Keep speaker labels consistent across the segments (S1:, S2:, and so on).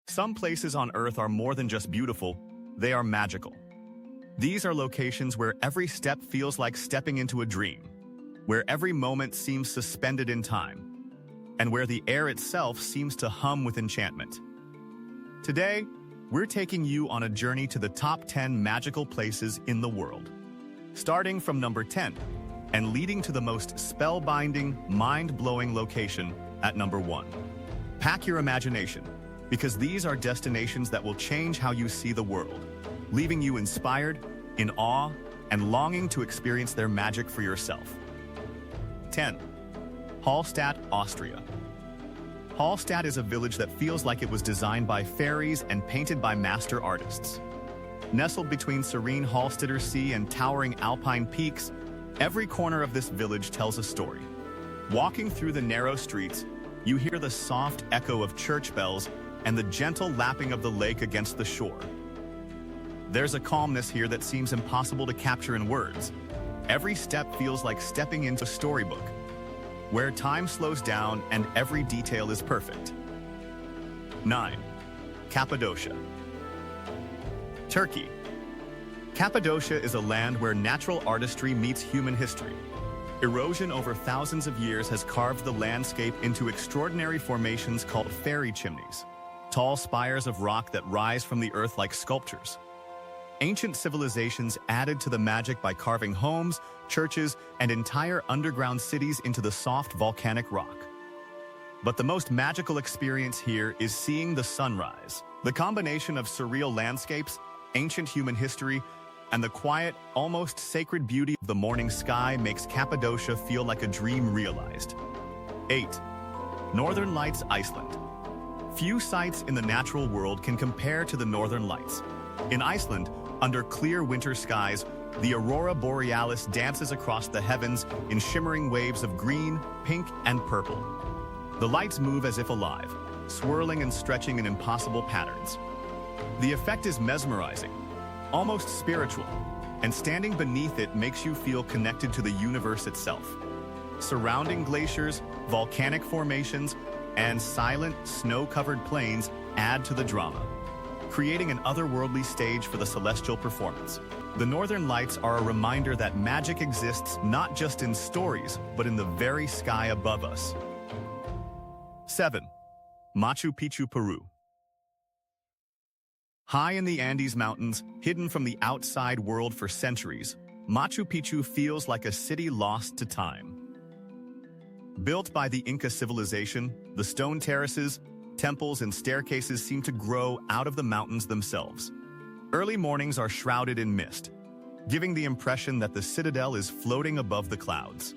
S1: Some places on Earth are more than just beautiful, they are magical. These are locations where every step feels like stepping into a dream, where every moment seems suspended in time, and where the air itself seems to hum with enchantment. Today, we're taking you on a journey to the top 10 magical places in the world. Starting from number 10, and leading to the most spellbinding, mind-blowing location at number 1. Pack your imagination, because these are destinations that will change how you see the world, leaving you inspired, in awe, and longing to experience their magic for yourself. 10. Hallstatt, Austria. Hallstatt is a village that feels like it was designed by fairies and painted by master artists. Nestled between serene Hallstatter Sea and towering alpine peaks, every corner of this village tells a story. Walking through the narrow streets, you hear the soft echo of church bells and the gentle lapping of the lake against the shore. There's a calmness here that seems impossible to capture in words. Every step feels like stepping into a storybook, where time slows down and every detail is perfect. 9. Cappadocia. Turkey. Cappadocia is a land where natural artistry meets human history. Erosion over thousands of years has carved the landscape into extraordinary formations called fairy chimneys, tall spires of rock that rise from the earth like sculptures. Ancient civilizations added to the magic by carving homes, churches, and entire underground cities into the soft volcanic rock. But the most magical experience here is seeing the sunrise. The combination of surreal landscapes, ancient human history, and the quiet, almost sacred beauty of the morning sky makes Cappadocia feel like a dream realized. 8. Northern Lights, Iceland. Few sights in the natural world can compare to the Northern Lights. In Iceland, under clear winter skies, the aurora borealis dances across the heavens in shimmering waves of green, pink, and purple. The lights move as if alive, swirling and stretching in impossible patterns. The effect is mesmerizing, almost spiritual, and standing beneath it makes you feel connected to the universe itself. Surrounding glaciers, volcanic formations, and silent, snow-covered plains add to the drama, creating an otherworldly stage for the celestial performance. The Northern Lights are a reminder that magic exists not just in stories, but in the very sky above us. 7. Machu Picchu, Peru. High in the Andes Mountains, hidden from the outside world for centuries, Machu Picchu feels like a city lost to time. Built by the Inca civilization, the stone terraces, temples, and staircases seem to grow out of the mountains themselves. Early mornings are shrouded in mist, giving the impression that the citadel is floating above the clouds.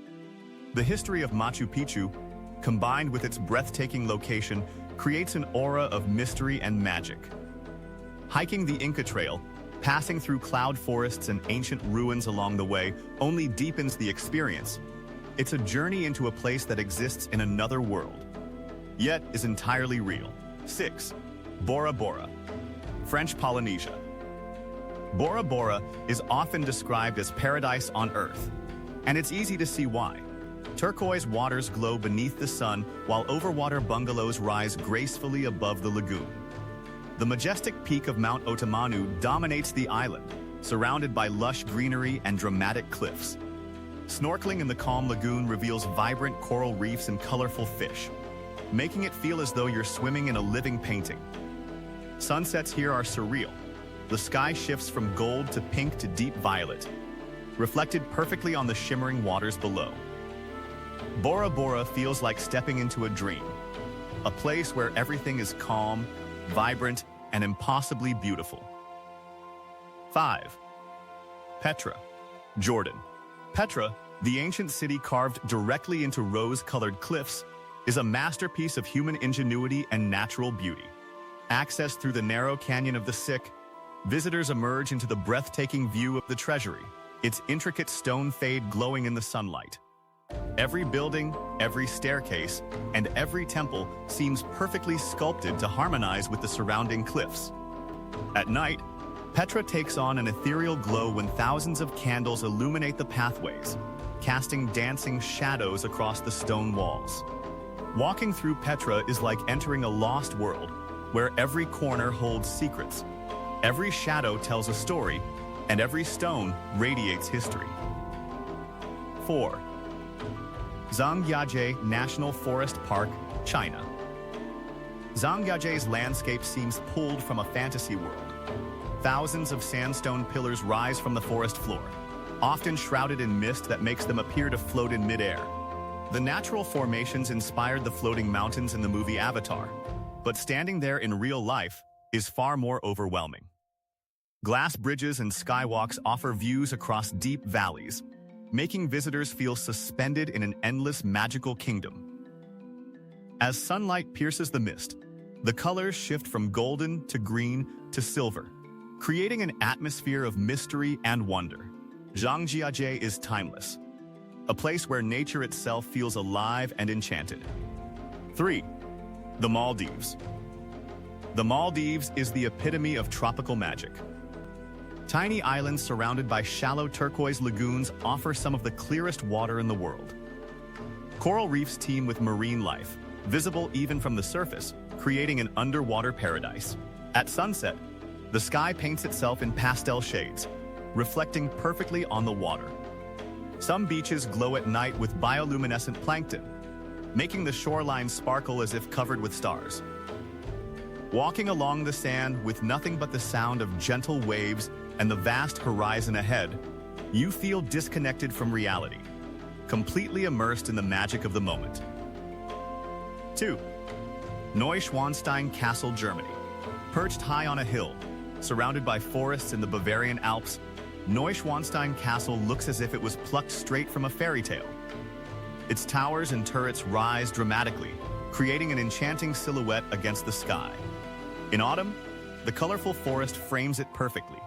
S1: The history of Machu Picchu, combined with its breathtaking location, creates an aura of mystery and magic. Hiking the Inca Trail, passing through cloud forests and ancient ruins along the way, only deepens the experience. It's a journey into a place that exists in another world, yet is entirely real. 6. Bora Bora, French Polynesia. Bora Bora is often described as paradise on Earth, and it's easy to see why. Turquoise waters glow beneath the sun, while overwater bungalows rise gracefully above the lagoon. The majestic peak of Mount Otomanu dominates the island, surrounded by lush greenery and dramatic cliffs. Snorkeling in the calm lagoon reveals vibrant coral reefs and colorful fish, making it feel as though you're swimming in a living painting. Sunsets here are surreal. The sky shifts from gold to pink to deep violet, reflected perfectly on the shimmering waters below. Bora Bora feels like stepping into a dream, a place where everything is calm, vibrant, and impossibly beautiful. 5. Petra, Jordan. Petra, the ancient city carved directly into rose-colored cliffs, is a masterpiece of human ingenuity and natural beauty. Accessed through the narrow canyon of the Sick, visitors emerge into the breathtaking view of the treasury, its intricate stone fade glowing in the sunlight. Every building, every staircase, and every temple seems perfectly sculpted to harmonize with the surrounding cliffs. At night, Petra takes on an ethereal glow when thousands of candles illuminate the pathways, casting dancing shadows across the stone walls. Walking through Petra is like entering a lost world, where every corner holds secrets, every shadow tells a story, and every stone radiates history. 4. Zhangjiajie National Forest Park, China. Zhangjiajie's landscape seems pulled from a fantasy world. Thousands of sandstone pillars rise from the forest floor, often shrouded in mist that makes them appear to float in midair. The natural formations inspired the floating mountains in the movie Avatar, but standing there in real life is far more overwhelming. Glass bridges and skywalks offer views across deep valleys, making visitors feel suspended in an endless magical kingdom. As sunlight pierces the mist, the colors shift from golden to green to silver, creating an atmosphere of mystery and wonder. Zhangjiajie is timeless, a place where nature itself feels alive and enchanted. 3. The Maldives. The Maldives is the epitome of tropical magic. Tiny islands surrounded by shallow turquoise lagoons offer some of the clearest water in the world. Coral reefs teem with marine life, visible even from the surface, creating an underwater paradise. At sunset, the sky paints itself in pastel shades, reflecting perfectly on the water. Some beaches glow at night with bioluminescent plankton, making the shoreline sparkle as if covered with stars. Walking along the sand with nothing but the sound of gentle waves and the vast horizon ahead, you feel disconnected from reality, completely immersed in the magic of the moment. 2. Neuschwanstein Castle, Germany. Perched high on a hill, surrounded by forests in the Bavarian Alps, Neuschwanstein Castle looks as if it was plucked straight from a fairy tale. Its towers and turrets rise dramatically, creating an enchanting silhouette against the sky. In autumn, the colorful forest frames it perfectly,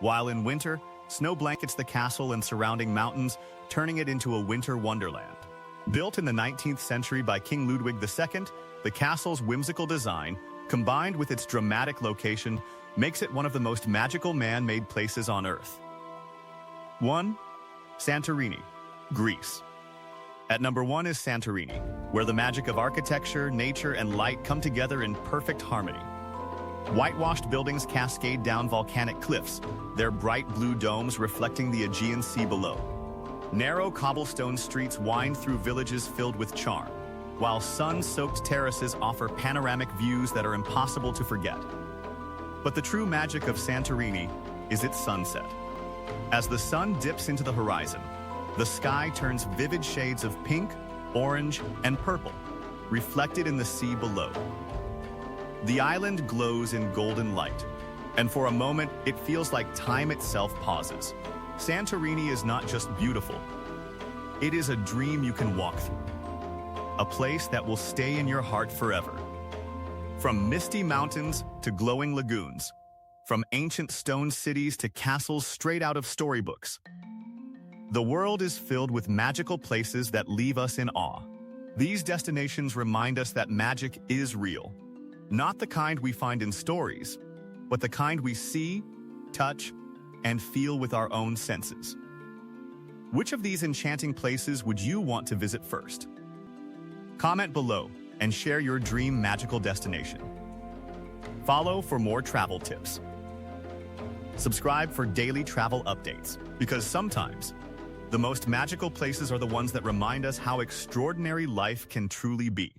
S1: while in winter, snow blankets the castle and surrounding mountains, turning it into a winter wonderland. Built in the 19th century by King Ludwig II, the castle's whimsical design, combined with its dramatic location, makes it one of the most magical man-made places on Earth. 1. Santorini, Greece. At number 1 is Santorini, where the magic of architecture, nature, and light come together in perfect harmony. Whitewashed buildings cascade down volcanic cliffs, their bright blue domes reflecting the Aegean Sea below. Narrow cobblestone streets wind through villages filled with charm, while sun-soaked terraces offer panoramic views that are impossible to forget. But the true magic of Santorini is its sunset. As the sun dips into the horizon, the sky turns vivid shades of pink, orange, and purple, reflected in the sea below. The island glows in golden light, and for a moment, it feels like time itself pauses. Santorini is not just beautiful. It is a dream you can walk through. A place that will stay in your heart forever. From misty mountains to glowing lagoons, from ancient stone cities to castles straight out of storybooks. The world is filled with magical places that leave us in awe. These destinations remind us that magic is real. Not the kind we find in stories, but the kind we see, touch, and feel with our own senses. Which of these enchanting places would you want to visit first? Comment below and share your dream magical destination. Follow for more travel tips. Subscribe for daily travel updates, because sometimes the most magical places are the ones that remind us how extraordinary life can truly be.